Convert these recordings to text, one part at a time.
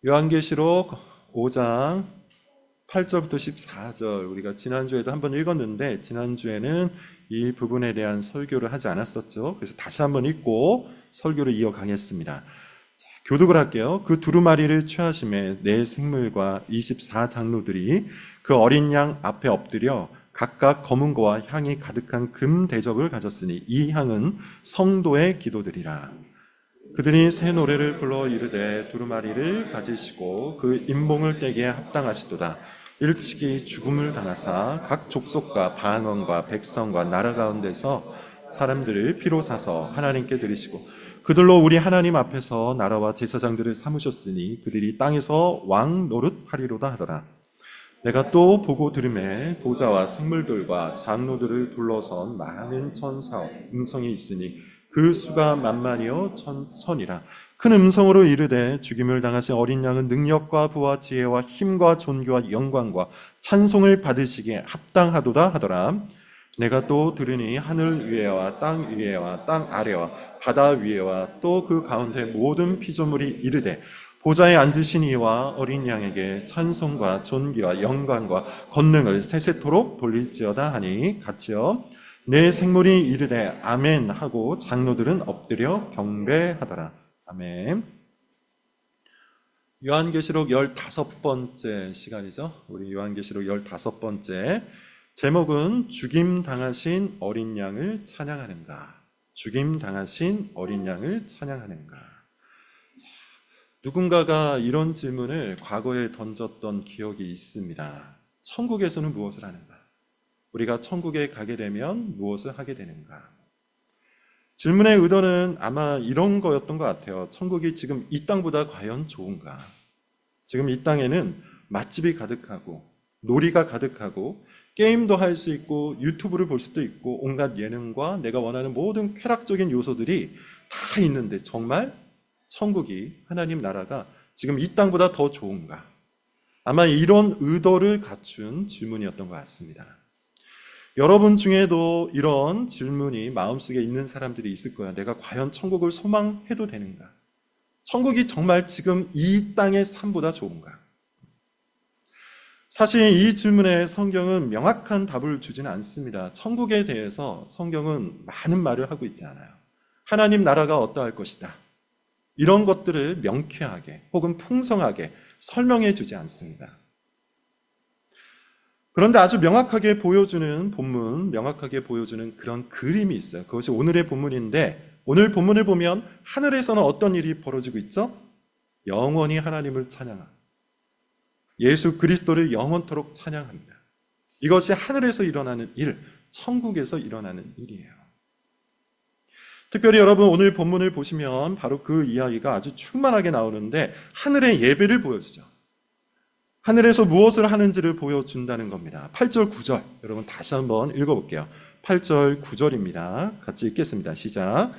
요한계시록 5장 8절부터 14절 우리가 지난주에도 한번 읽었는데 지난주에는 이 부분에 대한 설교를 하지 않았었죠. 그래서 다시 한번 읽고 설교를 이어가겠습니다. 자, 교독을 할게요. 그 두루마리를 취하심에 네 생물과 24장로들이 그 어린 양 앞에 엎드려 각각 검은 거와 향이 가득한 금 대접을 가졌으니 이 향은 성도의 기도들이라. 그들이 새 노래를 불러 이르되 두루마리를 가지시고 그 인봉을 떼기에 합당하시도다. 일찍이 죽음을 당하사 각 족속과 방언과 백성과 나라 가운데서 사람들을 피로 사서 하나님께 드리시고 그들로 우리 하나님 앞에서 나라와 제사장들을 삼으셨으니 그들이 땅에서 왕 노릇하리로다 하더라. 내가 또 보고 들음에 보좌와 생물들과 장로들을 둘러선 많은 천사 음성이 있으니 그 수가 만만이요 천이라. 큰 음성으로 이르되 죽임을 당하신 어린 양은 능력과 부와 지혜와 힘과 존귀와 영광과 찬송을 받으시기에 합당하도다 하더라. 내가 또 들으니 하늘 위에와 땅 위에와 땅 아래와 바다 위에와 또 그 가운데 모든 피조물이 이르되 보좌에 앉으신 이와 어린 양에게 찬송과 존귀와 영광과 권능을 세세토록 돌릴지어다 하니 같이요. 내 생물이 이르되 아멘 하고 장로들은 엎드려 경배하더라. 아멘. 요한계시록 15번째 시간이죠. 우리 요한계시록 15번째 제목은 죽임 당하신 어린 양을 찬양하는가. 죽임 당하신 어린 양을 찬양하는가. 누군가가 이런 질문을 과거에 던졌던 기억이 있습니다. 천국에서는 무엇을 하는가? 우리가 천국에 가게 되면 무엇을 하게 되는가? 질문의 의도는 아마 이런 거였던 것 같아요. 천국이 지금 이 땅보다 과연 좋은가? 지금 이 땅에는 맛집이 가득하고 놀이가 가득하고 게임도 할 수 있고 유튜브를 볼 수도 있고 온갖 예능과 내가 원하는 모든 쾌락적인 요소들이 다 있는데 정말 천국이 하나님 나라가 지금 이 땅보다 더 좋은가? 아마 이런 의도를 갖춘 질문이었던 것 같습니다. 여러분 중에도 이런 질문이 마음속에 있는 사람들이 있을 거야. 내가 과연 천국을 소망해도 되는가? 천국이 정말 지금 이 땅의 삶보다 좋은가? 사실 이 질문에 성경은 명확한 답을 주지는 않습니다. 천국에 대해서 성경은 많은 말을 하고 있지 않아요. 하나님 나라가 어떠할 것이다. 이런 것들을 명쾌하게 혹은 풍성하게 설명해 주지 않습니다. 그런데 아주 명확하게 보여주는 본문, 명확하게 보여주는 그런 그림이 있어요. 그것이 오늘의 본문인데 오늘 본문을 보면 하늘에서는 어떤 일이 벌어지고 있죠? 영원히 하나님을 찬양합니다. 예수 그리스도를 영원토록 찬양합니다. 이것이 하늘에서 일어나는 일, 천국에서 일어나는 일이에요. 특별히 여러분 오늘 본문을 보시면 바로 그 이야기가 아주 충만하게 나오는데 하늘의 예배를 보여주죠. 하늘에서 무엇을 하는지를 보여준다는 겁니다. 8절 9절 여러분 다시 한번 읽어볼게요. 8절 9절입니다. 같이 읽겠습니다. 시작.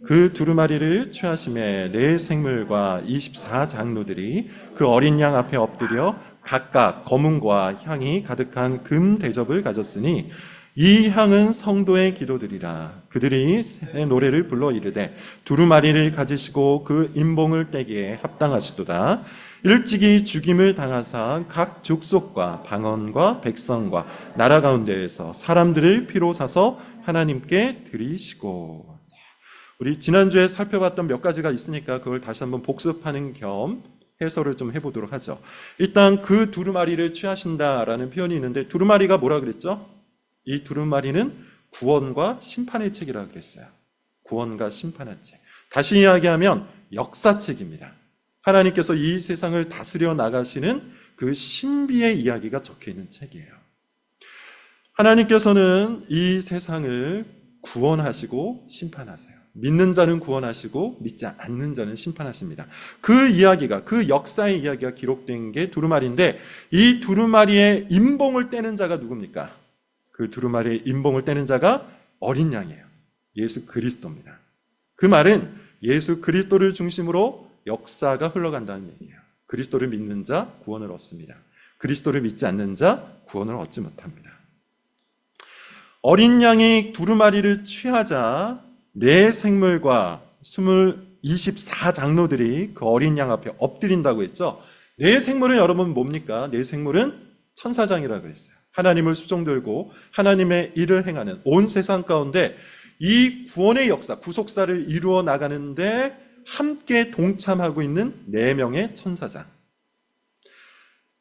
그 두루마리를 취하심에 네 생물과 24장로들이 그 어린 양 앞에 엎드려 각각 검은과 향이 가득한 금 대접을 가졌으니 이 향은 성도의 기도들이라. 그들이 새 노래를 불러 이르되 두루마리를 가지시고 그 인봉을 떼기에 합당하시도다. 일찍이 죽임을 당하사 각 족속과 방언과 백성과 나라 가운데에서 사람들을 피로 사서 하나님께 드리시고. 우리 지난주에 살펴봤던 몇 가지가 있으니까 그걸 다시 한번 복습하는 겸 해설을 좀 해보도록 하죠. 일단 그 두루마리를 취하신다라는 표현이 있는데 두루마리가 뭐라 그랬죠? 이 두루마리는 구원과 심판의 책이라고 그랬어요. 구원과 심판의 책. 다시 이야기하면 역사책입니다. 하나님께서 이 세상을 다스려 나가시는 그 신비의 이야기가 적혀있는 책이에요. 하나님께서는 이 세상을 구원하시고 심판하세요. 믿는 자는 구원하시고 믿지 않는 자는 심판하십니다. 그 이야기가, 그 역사의 이야기가 기록된 게 두루마리인데 이 두루마리의 인봉을 떼는 자가 누굽니까? 그 두루마리의 인봉을 떼는 자가 어린 양이에요. 예수 그리스도입니다. 그 말은 예수 그리스도를 중심으로 역사가 흘러간다는 얘기예요. 그리스도를 믿는 자 구원을 얻습니다. 그리스도를 믿지 않는 자 구원을 얻지 못합니다. 어린 양이 두루마리를 취하자 네 생물과 24장로들이 그 어린 양 앞에 엎드린다고 했죠. 내 생물은 여러분 뭡니까? 내 생물은 천사장이라고 했어요. 하나님을 수종 들고 하나님의 일을 행하는 온 세상 가운데 이 구원의 역사, 구속사를 이루어 나가는데 함께 동참하고 있는 4명의 천사장.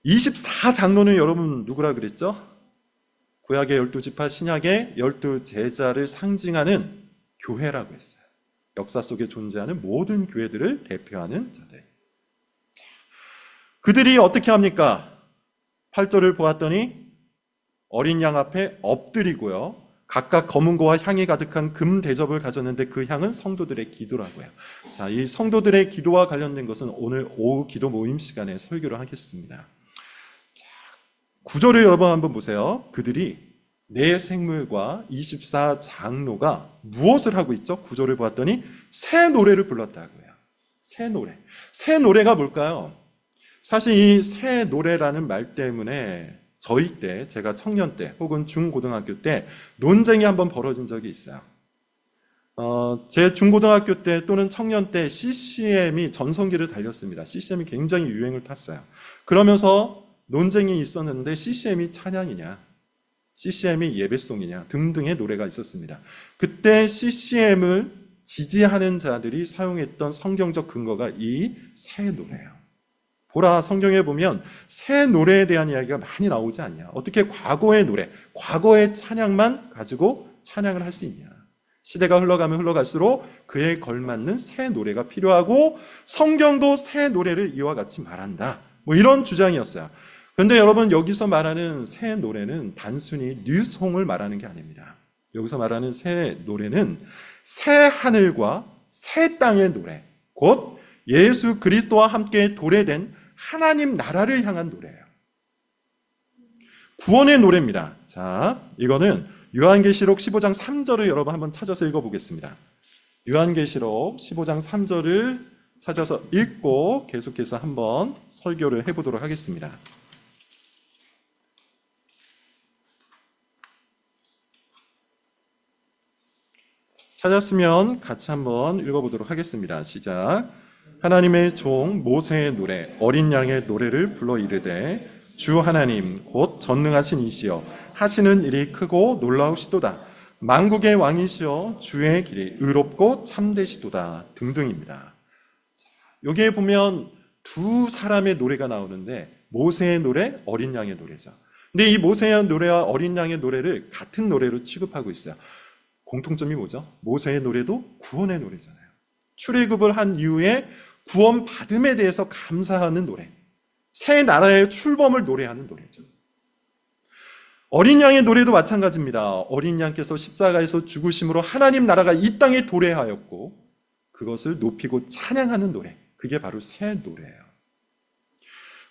24장로는 여러분 누구라 그랬죠? 구약의 12지파, 신약의 12제자를 상징하는 교회라고 했어요. 역사 속에 존재하는 모든 교회들을 대표하는 자들. 그들이 어떻게 합니까? 8절을 보았더니 어린 양 앞에 엎드리고요. 각각 검은고와 향이 가득한 금 대접을 가졌는데 그 향은 성도들의 기도라고요. 자, 이 성도들의 기도와 관련된 것은 오늘 오후 기도 모임 시간에 설교를 하겠습니다. 자, 9절을 여러분 한번 보세요. 그들이 내 생물과 24장로가 무엇을 하고 있죠? 9절을 보았더니 새 노래를 불렀다고요. 새 노래. 새 노래가 뭘까요? 사실 이 새 노래라는 말 때문에 저희 때, 제가 청년 때 혹은 중고등학교 때 논쟁이 한번 벌어진 적이 있어요. 제 중고등학교 때 또는 청년 때 CCM이 전성기를 달렸습니다. CCM이 굉장히 유행을 탔어요. 그러면서 논쟁이 있었는데 CCM이 찬양이냐, CCM이 예배송이냐 등등의 노래가 있었습니다. 그때 CCM을 지지하는 자들이 사용했던 성경적 근거가 이 새 노래예요. 보라, 성경에 보면 새 노래에 대한 이야기가 많이 나오지 않냐. 어떻게 과거의 노래, 과거의 찬양만 가지고 찬양을 할 수 있냐. 시대가 흘러가면 흘러갈수록 그에 걸맞는 새 노래가 필요하고 성경도 새 노래를 이와 같이 말한다. 뭐 이런 주장이었어요. 그런데 여러분, 여기서 말하는 새 노래는 단순히 뉴송을 말하는 게 아닙니다. 여기서 말하는 새 노래는 새 하늘과 새 땅의 노래, 곧 예수 그리스도와 함께 도래된 하나님 나라를 향한 노래예요. 구원의 노래입니다. 자, 이거는 요한계시록 15장 3절을 여러분 한번 찾아서 읽어보겠습니다. 요한계시록 15장 3절을 찾아서 읽고 계속해서 한번 설교를 해보도록 하겠습니다. 찾았으면 같이 한번 읽어보도록 하겠습니다. 시작. 하나님의 종 모세의 노래, 어린 양의 노래를 불러 이르되 주 하나님 곧 전능하신 이시여 하시는 일이 크고 놀라우시도다. 만국의 왕이시여 주의 길이 의롭고 참되시도다 등등입니다. 여기에 보면 두 사람의 노래가 나오는데 모세의 노래, 어린 양의 노래죠. 근데 이 모세의 노래와 어린 양의 노래를 같은 노래로 취급하고 있어요. 공통점이 뭐죠? 모세의 노래도 구원의 노래잖아요. 출애굽을 한 이후에 구원 받음에 대해서 감사하는 노래, 새 나라의 출범을 노래하는 노래죠. 어린 양의 노래도 마찬가지입니다. 어린 양께서 십자가에서 죽으심으로 하나님 나라가 이 땅에 도래하였고 그것을 높이고 찬양하는 노래, 그게 바로 새 노래예요.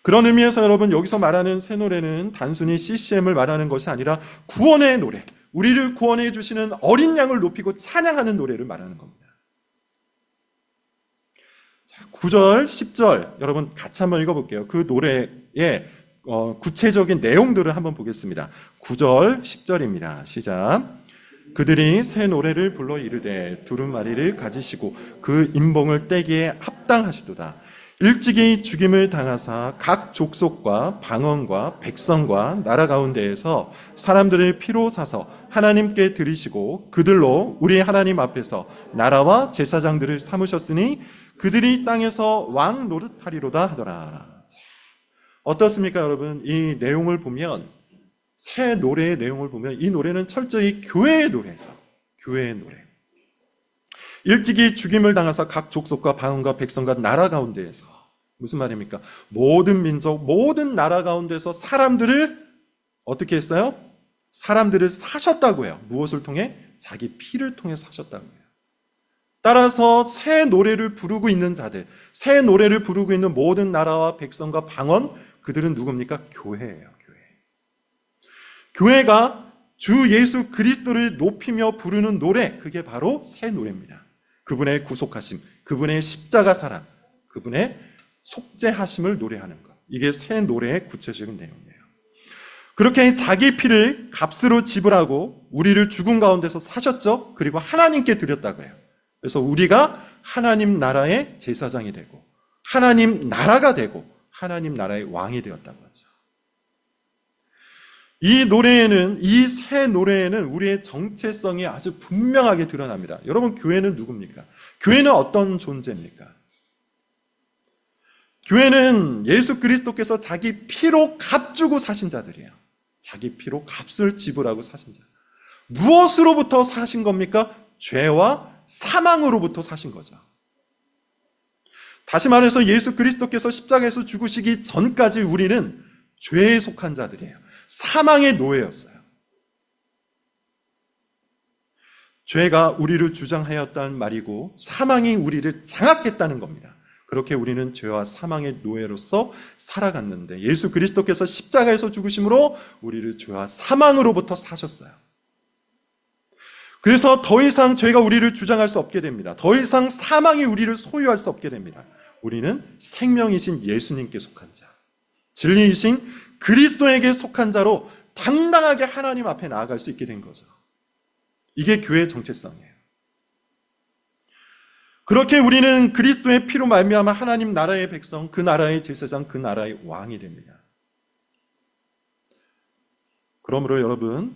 그런 의미에서 여러분, 여기서 말하는 새 노래는 단순히 CCM을 말하는 것이 아니라 구원의 노래, 우리를 구원해 주시는 어린 양을 높이고 찬양하는 노래를 말하는 겁니다. 9절, 10절 여러분 같이 한번 읽어볼게요. 그 노래의 구체적인 내용들을 한번 보겠습니다. 9절, 10절입니다. 시작. 그들이 새 노래를 불러 이르되 두루마리를 가지시고 그 인봉을 떼기에 합당하시도다. 일찍이 죽임을 당하사 각 족속과 방언과 백성과 나라 가운데에서 사람들을 피로 사서 하나님께 드리시고 그들로 우리 하나님 앞에서 나라와 제사장들을 삼으셨으니 그들이 땅에서 왕 노릇하리로다 하더라. 어떻습니까, 여러분? 이 내용을 보면, 새 노래의 내용을 보면 이 노래는 철저히 교회의 노래죠. 교회의 노래. 일찍이 죽임을 당하사 각 족속과 방언과 백성과 나라 가운데에서, 무슨 말입니까? 모든 민족, 모든 나라 가운데서 사람들을 어떻게 했어요? 사람들을 사셨다고요. 무엇을 통해? 자기 피를 통해 사셨다고요. 따라서 새 노래를 부르고 있는 자들, 새 노래를 부르고 있는 모든 나라와 백성과 방언, 그들은 누굽니까? 교회예요. 교회. 교회가 주 예수 그리스도를 높이며 부르는 노래, 그게 바로 새 노래입니다. 그분의 구속하심, 그분의 십자가 사랑, 그분의 속죄하심을 노래하는 것, 이게 새 노래의 구체적인 내용이에요. 그렇게 자기 피를 값으로 지불하고 우리를 죽음 가운데서 사셨죠. 그리고 하나님께 드렸다고 해요. 그래서 우리가 하나님 나라의 제사장이 되고 하나님 나라가 되고 하나님 나라의 왕이 되었다고 하죠. 이 새 노래에는 우리의 정체성이 아주 분명하게 드러납니다. 여러분, 교회는 누굽니까? 교회는 어떤 존재입니까? 교회는 예수 그리스도께서 자기 피로 값주고 사신 자들이에요. 자기 피로 값을 지불하고 사신 자. 무엇으로부터 사신 겁니까? 죄와 사망으로부터 사신 거죠. 다시 말해서 예수 그리스도께서 십자가에서 죽으시기 전까지 우리는 죄에 속한 자들이에요. 사망의 노예였어요. 죄가 우리를 주장하였다는 말이고 사망이 우리를 장악했다는 겁니다. 그렇게 우리는 죄와 사망의 노예로서 살아갔는데 예수 그리스도께서 십자가에서 죽으심으로 우리를 죄와 사망으로부터 사셨어요. 그래서 더 이상 죄가 우리를 주장할 수 없게 됩니다. 더 이상 사망이 우리를 소유할 수 없게 됩니다. 우리는 생명이신 예수님께 속한 자, 진리이신 그리스도에게 속한 자로 당당하게 하나님 앞에 나아갈 수 있게 된 거죠. 이게 교회의 정체성이에요. 그렇게 우리는 그리스도의 피로 말미암아 하나님 나라의 백성, 그 나라의 제사장, 그 나라의 왕이 됩니다. 그러므로 여러분,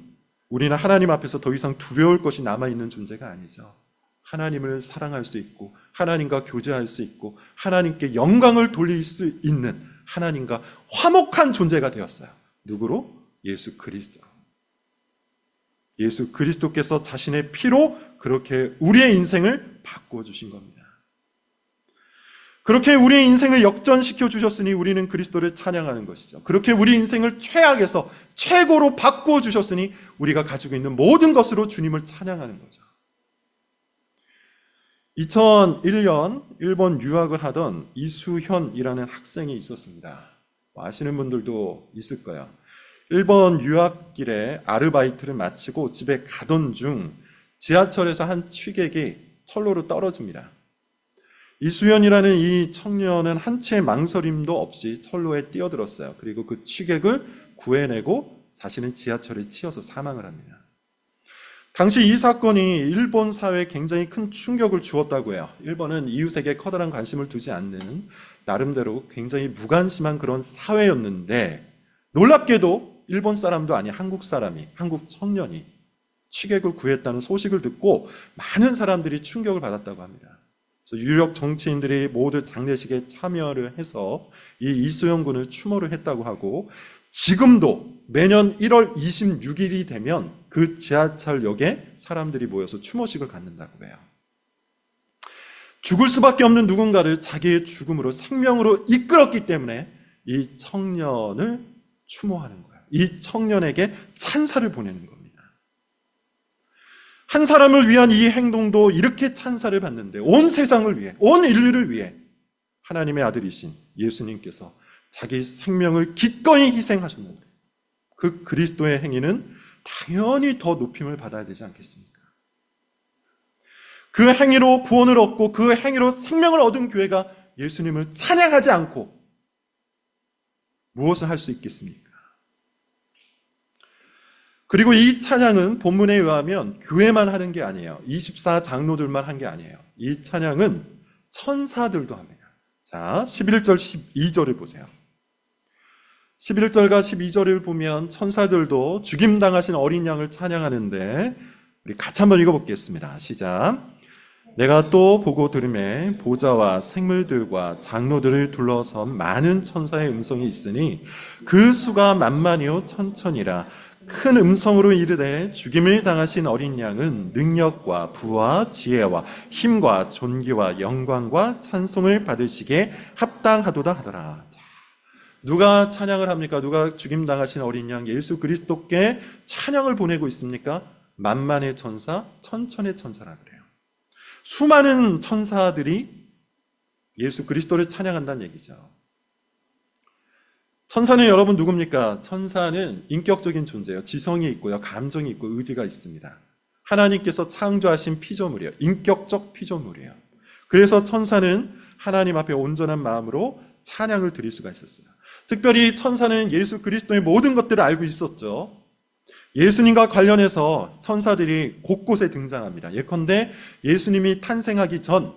우리는 하나님 앞에서 더 이상 두려울 것이 남아있는 존재가 아니죠. 하나님을 사랑할 수 있고 하나님과 교제할 수 있고 하나님께 영광을 돌릴 수 있는 하나님과 화목한 존재가 되었어요. 누구로? 예수 그리스도로. 예수 그리스도께서 자신의 피로 그렇게 우리의 인생을 바꾸어 주신 겁니다. 그렇게 우리의 인생을 역전시켜 주셨으니 우리는 그리스도를 찬양하는 것이죠. 그렇게 우리 인생을 최악에서 최고로 바꾸어 주셨으니 우리가 가지고 있는 모든 것으로 주님을 찬양하는 거죠. 2001년 일본 유학을 하던 이수현이라는 학생이 있었습니다. 아시는 분들도 있을 거예요. 일본 유학길에 아르바이트를 마치고 집에 가던 중 지하철에서 한 취객이 철로로 떨어집니다. 이수연이라는 이 청년은 한 채의 망설임도 없이 철로에 뛰어들었어요. 그리고 그 취객을 구해내고 자신은 지하철에 치여서 사망을 합니다. 당시 이 사건이 일본 사회에 굉장히 큰 충격을 주었다고 해요. 일본은 이웃에게 커다란 관심을 두지 않는 나름대로 굉장히 무관심한 그런 사회였는데 놀랍게도 일본 사람도 아닌 한국 사람이, 한국 청년이 취객을 구했다는 소식을 듣고 많은 사람들이 충격을 받았다고 합니다. 그래서 유력 정치인들이 모두 장례식에 참여를 해서 이 이수영 군을 추모를 했다고 하고 지금도 매년 1월 26일이 되면 그 지하철역에 사람들이 모여서 추모식을 갖는다고 해요. 죽을 수밖에 없는 누군가를 자기의 죽음으로 생명으로 이끌었기 때문에 이 청년을 추모하는 거예요. 이 청년에게 찬사를 보내는 겁니다. 한 사람을 위한 이 행동도 이렇게 찬사를 받는데 온 세상을 위해, 온 인류를 위해 하나님의 아들이신 예수님께서 자기 생명을 기꺼이 희생하셨는데 그 그리스도의 행위는 당연히 더 높임을 받아야 되지 않겠습니까? 그 행위로 구원을 얻고 그 행위로 생명을 얻은 교회가 예수님을 찬양하지 않고 무엇을 할 수 있겠습니까? 그리고 이 찬양은 본문에 의하면 교회만 하는 게 아니에요. 24장로들만 한 게 아니에요. 이 찬양은 천사들도 합니다. 자, 11절, 12절을 보세요. 11절과 12절을 보면 천사들도 죽임당하신 어린 양을 찬양하는데 우리 같이 한번 읽어보겠습니다. 시작. 내가 또 보고 들음에 보좌와 생물들과 장로들을 둘러선 많은 천사의 음성이 있으니 그 수가 만만이요 천천이라. 큰 음성으로 이르되 죽임을 당하신 어린 양은 능력과 부와 지혜와 힘과 존귀와 영광과 찬송을 받으시기에 합당하도다 하더라. 누가 찬양을 합니까? 누가 죽임당하신 어린 양 예수 그리스도께 찬양을 보내고 있습니까? 만만의 천사, 천천의 천사라 그래요. 수많은 천사들이 예수 그리스도를 찬양한다는 얘기죠. 천사는 여러분 누굽니까? 천사는 인격적인 존재예요. 지성이 있고요, 감정이 있고 의지가 있습니다. 하나님께서 창조하신 피조물이에요. 인격적 피조물이에요. 그래서 천사는 하나님 앞에 온전한 마음으로 찬양을 드릴 수가 있었어요. 특별히 천사는 예수 그리스도의 모든 것들을 알고 있었죠. 예수님과 관련해서 천사들이 곳곳에 등장합니다. 예컨대 예수님이 탄생하기 전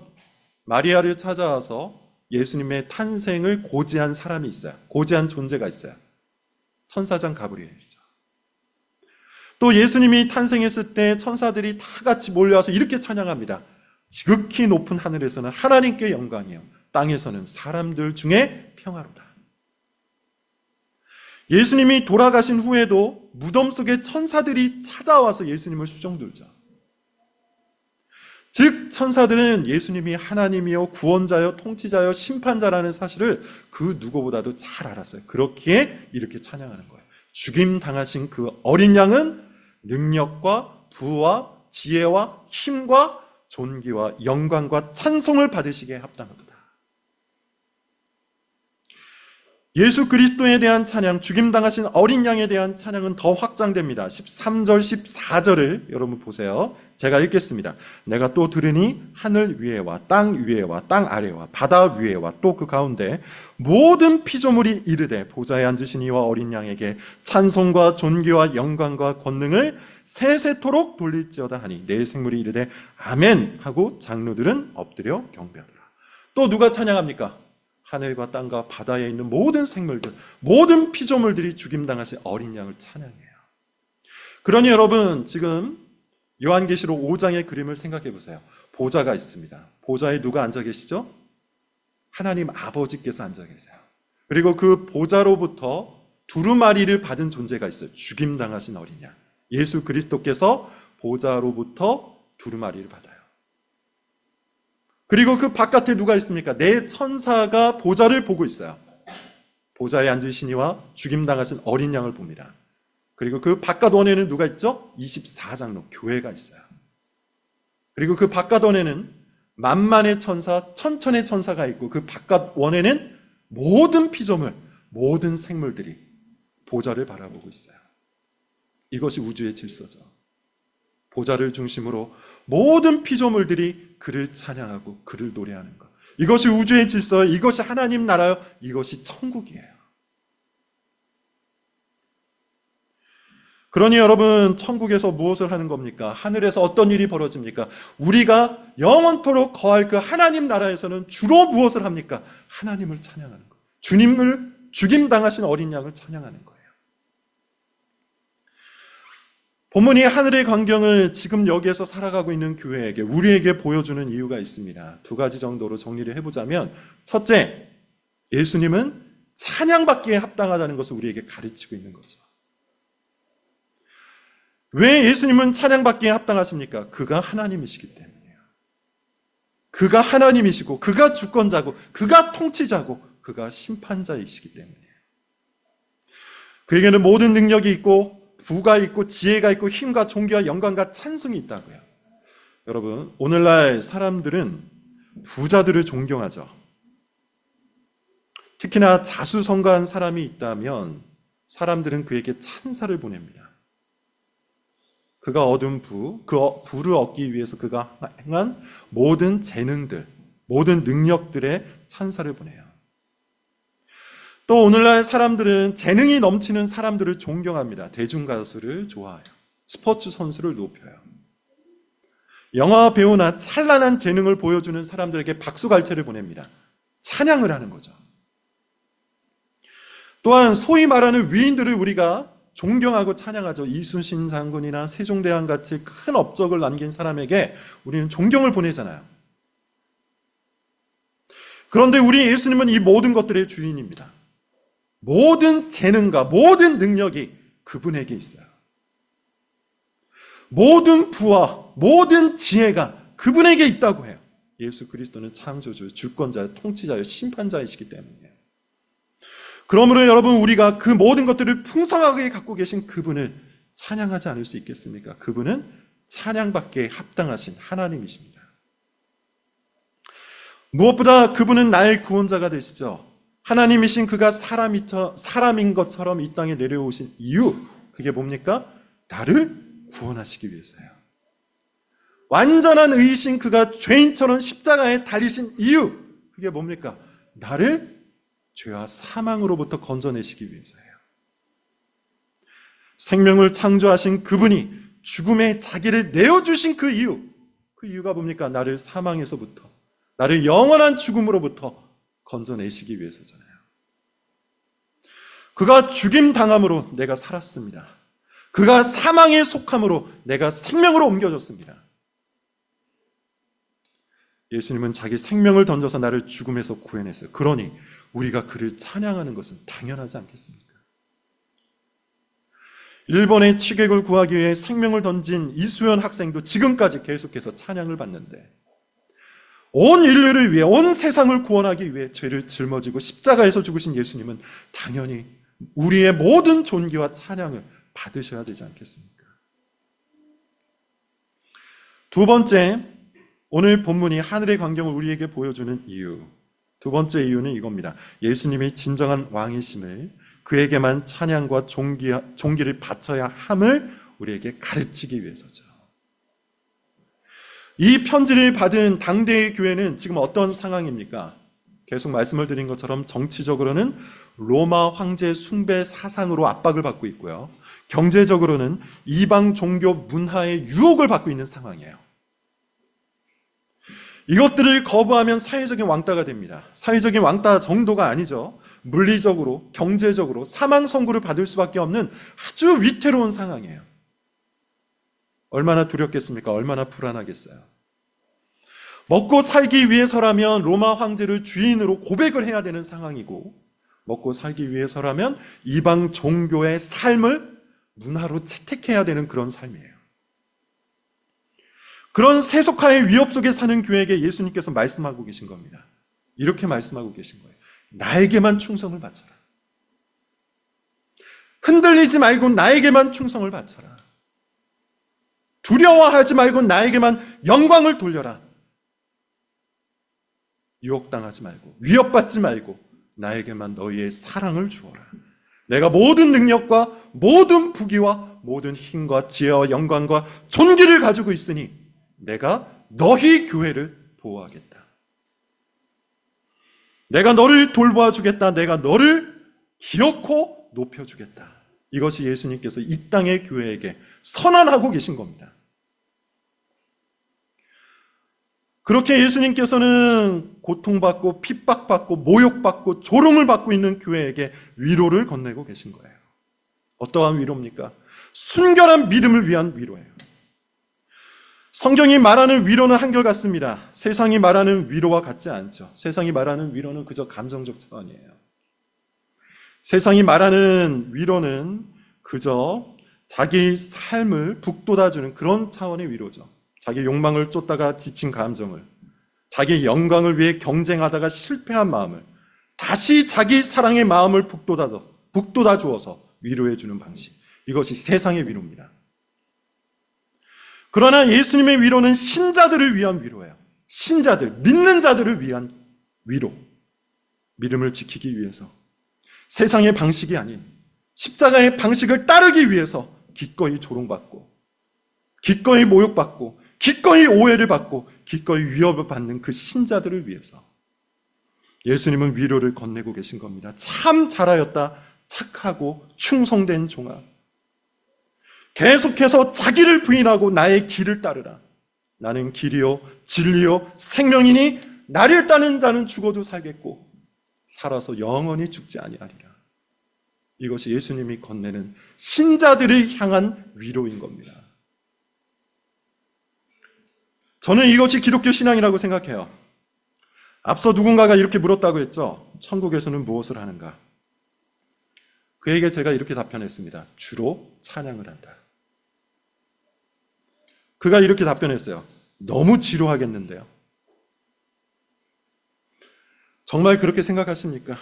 마리아를 찾아와서 예수님의 탄생을 고지한 사람이 있어요. 고지한 존재가 있어요. 천사장 가브리엘이죠. 또 예수님이 탄생했을 때 천사들이 다 같이 몰려와서 이렇게 찬양합니다. 지극히 높은 하늘에서는 하나님께 영광이요, 땅에서는 사람들 중에 평화로다. 예수님이 돌아가신 후에도 무덤 속에 천사들이 찾아와서 예수님을 수종들죠. 즉 천사들은 예수님이 하나님이요, 구원자요, 통치자요, 심판자라는 사실을 그 누구보다도 잘 알았어요. 그렇기에 이렇게 찬양하는 거예요. 죽임 당하신 그 어린 양은 능력과 부와 지혜와 힘과 존귀와 영광과 찬송을 받으시기에 합당하도다. 예수 그리스도에 대한 찬양, 죽임당하신 어린 양에 대한 찬양은 더 확장됩니다. 13절, 14절을 여러분 보세요. 제가 읽겠습니다. 내가 또 들으니 하늘 위에와 땅 위에와 땅 아래와 바다 위에와 또 그 가운데 모든 피조물이 이르되 보좌에 앉으신 이와 어린 양에게 찬송과 존귀와 영광과 권능을 세세토록 돌릴지어다 하니 내 생물이 이르되 아멘 하고 장로들은 엎드려 경배하더라. 또 누가 찬양합니까? 하늘과 땅과 바다에 있는 모든 생물들, 모든 피조물들이 죽임당하신 어린 양을 찬양해요. 그러니 여러분 지금 요한계시록 5장의 그림을 생각해 보세요. 보좌가 있습니다. 보좌에 누가 앉아 계시죠? 하나님 아버지께서 앉아 계세요. 그리고 그 보좌로부터 두루마리를 받은 존재가 있어요. 죽임당하신 어린 양. 예수 그리스도께서 보좌로부터 두루마리를 받아요. 그리고 그 바깥에 누가 있습니까? 네 천사가 보좌를 보고 있어요. 보좌에 앉으신 이와 죽임당하신 어린 양을 봅니다. 그리고 그 바깥 원에는 누가 있죠? 24장로 교회가 있어요. 그리고 그 바깥 원에는 만만의 천사, 천천의 천사가 있고 그 바깥 원에는 모든 피조물, 모든 생물들이 보좌를 바라보고 있어요. 이것이 우주의 질서죠. 보좌를 중심으로 모든 피조물들이 그를 찬양하고 그를 노래하는 것. 이것이 우주의 질서요. 이것이 하나님 나라요. 이것이 천국이에요. 그러니 여러분 천국에서 무엇을 하는 겁니까? 하늘에서 어떤 일이 벌어집니까? 우리가 영원토록 거할 그 하나님 나라에서는 주로 무엇을 합니까? 하나님을 찬양하는 것. 주님을 죽임당하신 어린 양을 찬양하는 거예요. 본문이 하늘의 광경을 지금 여기에서 살아가고 있는 교회에게, 우리에게 보여주는 이유가 있습니다. 두 가지 정도로 정리를 해보자면, 첫째, 예수님은 찬양받기에 합당하다는 것을 우리에게 가르치고 있는 거죠. 왜 예수님은 찬양받기에 합당하십니까? 그가 하나님이시기 때문이에요. 그가 하나님이시고, 그가 주권자고, 그가 통치자고, 그가 심판자이시기 때문이에요. 그에게는 모든 능력이 있고, 부가 있고 지혜가 있고 힘과 존귀와 영광과 찬송이 있다고요. 여러분 오늘날 사람들은 부자들을 존경하죠. 특히나 자수성가한 사람이 있다면 사람들은 그에게 찬사를 보냅니다. 그가 얻은 부, 그 부를 얻기 위해서 그가 행한 모든 재능들, 모든 능력들의 찬사를 보내요. 또 오늘날 사람들은 재능이 넘치는 사람들을 존경합니다. 대중가수를 좋아해요. 스포츠 선수를 높여요. 영화 배우나 찬란한 재능을 보여주는 사람들에게 박수갈채를 보냅니다. 찬양을 하는 거죠. 또한 소위 말하는 위인들을 우리가 존경하고 찬양하죠. 이순신 장군이나 세종대왕 같이 큰 업적을 남긴 사람에게 우리는 존경을 보내잖아요. 그런데 우리 예수님은 이 모든 것들의 주인입니다. 모든 재능과 모든 능력이 그분에게 있어요. 모든 부와 모든 지혜가 그분에게 있다고 해요. 예수 그리스도는 창조주, 주권자요, 통치자요, 심판자이시기 때문이에요. 그러므로 여러분 우리가 그 모든 것들을 풍성하게 갖고 계신 그분을 찬양하지 않을 수 있겠습니까? 그분은 찬양받기에 합당하신 하나님이십니다. 무엇보다 그분은 나의 구원자가 되시죠. 하나님이신 그가 사람인 것처럼 이 땅에 내려오신 이유, 그게 뭡니까? 나를 구원하시기 위해서예요. 완전한 의이신 그가 죄인처럼 십자가에 달리신 이유, 그게 뭡니까? 나를 죄와 사망으로부터 건져내시기 위해서예요. 생명을 창조하신 그분이 죽음에 자기를 내어주신 그 이유가 뭡니까? 나를 사망에서부터, 나를 영원한 죽음으로부터 건져내시기 위해서잖아요. 그가 죽임당함으로 내가 살았습니다. 그가 사망에 속함으로 내가 생명으로 옮겨졌습니다. 예수님은 자기 생명을 던져서 나를 죽음에서 구해냈어요. 그러니 우리가 그를 찬양하는 것은 당연하지 않겠습니까? 일본의 취객을 구하기 위해 생명을 던진 이수연 학생도 지금까지 계속해서 찬양을 받는데, 온 인류를 위해, 온 세상을 구원하기 위해 죄를 짊어지고 십자가에서 죽으신 예수님은 당연히 우리의 모든 존귀와 찬양을 받으셔야 되지 않겠습니까? 두 번째, 오늘 본문이 하늘의 광경을 우리에게 보여주는 이유, 두 번째 이유는 이겁니다. 예수님이 진정한 왕이심을, 그에게만 찬양과 존귀를 바쳐야 함을 우리에게 가르치기 위해서죠. 이 편지를 받은 당대의 교회는 지금 어떤 상황입니까? 계속 말씀을 드린 것처럼 정치적으로는 로마 황제 숭배 사상으로 압박을 받고 있고요. 경제적으로는 이방 종교 문화의 유혹을 받고 있는 상황이에요. 이것들을 거부하면 사회적인 왕따가 됩니다. 사회적인 왕따 정도가 아니죠. 물리적으로, 경제적으로 사망 선고를 받을 수밖에 없는 아주 위태로운 상황이에요. 얼마나 두렵겠습니까? 얼마나 불안하겠어요. 먹고 살기 위해서라면 로마 황제를 주인으로 고백을 해야 되는 상황이고, 먹고 살기 위해서라면 이방 종교의 삶을 문화로 채택해야 되는 그런 삶이에요. 그런 세속화의 위협 속에 사는 교회에게 예수님께서 말씀하고 계신 겁니다. 이렇게 말씀하고 계신 거예요. 나에게만 충성을 바쳐라. 흔들리지 말고 나에게만 충성을 바쳐라. 두려워하지 말고 나에게만 영광을 돌려라. 유혹당하지 말고, 위협받지 말고 나에게만 너희의 사랑을 주어라. 내가 모든 능력과 모든 부귀와 모든 힘과 지혜와 영광과 존귀를 가지고 있으니 내가 너희 교회를 보호하겠다. 내가 너를 돌보아주겠다. 내가 너를 기어코 높여주겠다. 이것이 예수님께서 이 땅의 교회에게 선언하고 계신 겁니다. 그렇게 예수님께서는 고통받고 핍박받고 모욕받고 조롱을 받고 있는 교회에게 위로를 건네고 계신 거예요. 어떠한 위로입니까? 순결한 믿음을 위한 위로예요. 성경이 말하는 위로는 한결같습니다. 세상이 말하는 위로와 같지 않죠. 세상이 말하는 위로는 그저 감정적 차원이에요. 세상이 말하는 위로는 그저 자기 삶을 북돋아주는 그런 차원의 위로죠. 자기 욕망을 쫓다가 지친 감정을, 자기 영광을 위해 경쟁하다가 실패한 마음을 다시 자기 사랑의 마음을 북돋아 주어서 위로해 주는 방식, 이것이 세상의 위로입니다. 그러나 예수님의 위로는 신자들을 위한 위로예요. 신자들, 믿는 자들을 위한 위로. 믿음을 지키기 위해서, 세상의 방식이 아닌 십자가의 방식을 따르기 위해서 기꺼이 조롱받고, 기꺼이 모욕받고, 기꺼이 오해를 받고, 기꺼이 위협을 받는 그 신자들을 위해서 예수님은 위로를 건네고 계신 겁니다. 참 잘하였다. 착하고 충성된 종아. 계속해서 자기를 부인하고 나의 길을 따르라. 나는 길이요 진리요 생명이니 나를 따르는 자는 죽어도 살겠고 살아서 영원히 죽지 아니하리라. 이것이 예수님이 건네는 신자들을 향한 위로인 겁니다. 저는 이것이 기독교 신앙이라고 생각해요. 앞서 누군가가 이렇게 물었다고 했죠. 천국에서는 무엇을 하는가? 그에게 제가 이렇게 답변했습니다. 주로 찬양을 한다. 그가 이렇게 답변했어요. 너무 지루하겠는데요. 정말 그렇게 생각하십니까?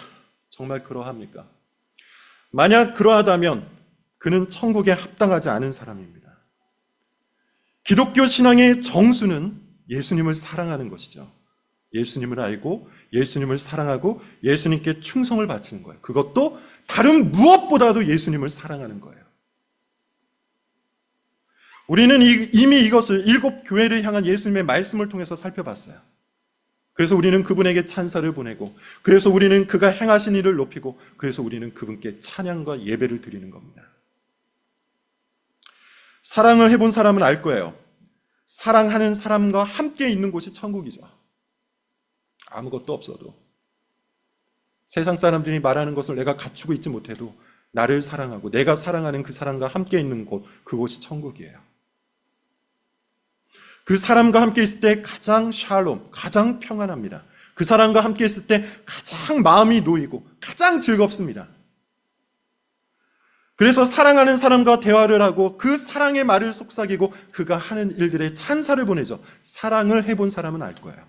정말 그러합니까? 만약 그러하다면 그는 천국에 합당하지 않은 사람입니다. 기독교 신앙의 정수는 예수님을 사랑하는 것이죠. 예수님을 알고 예수님을 사랑하고 예수님께 충성을 바치는 거예요. 그것도 다른 무엇보다도 예수님을 사랑하는 거예요. 우리는 이미 이것을 일곱 교회를 향한 예수님의 말씀을 통해서 살펴봤어요. 그래서 우리는 그분에게 찬사를 보내고, 그래서 우리는 그가 행하신 일을 높이고, 그래서 우리는 그분께 찬양과 예배를 드리는 겁니다. 사랑을 해본 사람은 알 거예요. 사랑하는 사람과 함께 있는 곳이 천국이죠. 아무것도 없어도. 세상 사람들이 말하는 것을 내가 갖추고 있지 못해도 나를 사랑하고 내가 사랑하는 그 사람과 함께 있는 곳, 그곳이 천국이에요. 그 사람과 함께 있을 때 가장 샬롬, 가장 평안합니다. 그 사람과 함께 있을 때 가장 마음이 놓이고 가장 즐겁습니다. 그래서 사랑하는 사람과 대화를 하고 그 사랑의 말을 속삭이고 그가 하는 일들의 찬사를 보내죠. 사랑을 해본 사람은 알 거예요.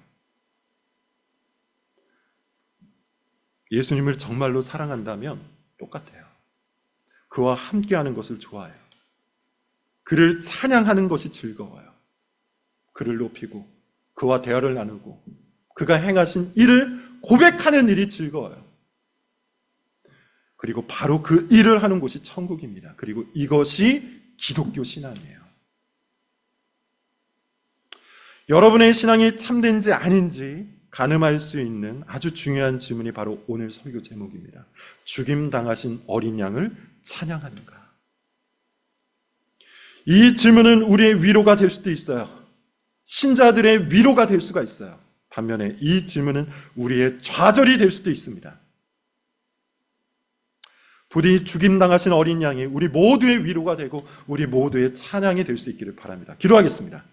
예수님을 정말로 사랑한다면 똑같아요. 그와 함께하는 것을 좋아해요. 그를 찬양하는 것이 즐거워요. 그를 높이고 그와 대화를 나누고 그가 행하신 일을 고백하는 일이 즐거워요. 그리고 바로 그 일을 하는 곳이 천국입니다. 그리고 이것이 기독교 신앙이에요. 여러분의 신앙이 참된지 아닌지 가늠할 수 있는 아주 중요한 질문이 바로 오늘 설교 제목입니다. 죽임당하신 어린 양을 찬양하는가? 이 질문은 우리의 위로가 될 수도 있어요. 신자들의 위로가 될 수가 있어요. 반면에 이 질문은 우리의 좌절이 될 수도 있습니다. 부디 죽임당하신 어린 양이 우리 모두의 위로가 되고 우리 모두의 찬양이 될 수 있기를 바랍니다. 기도하겠습니다.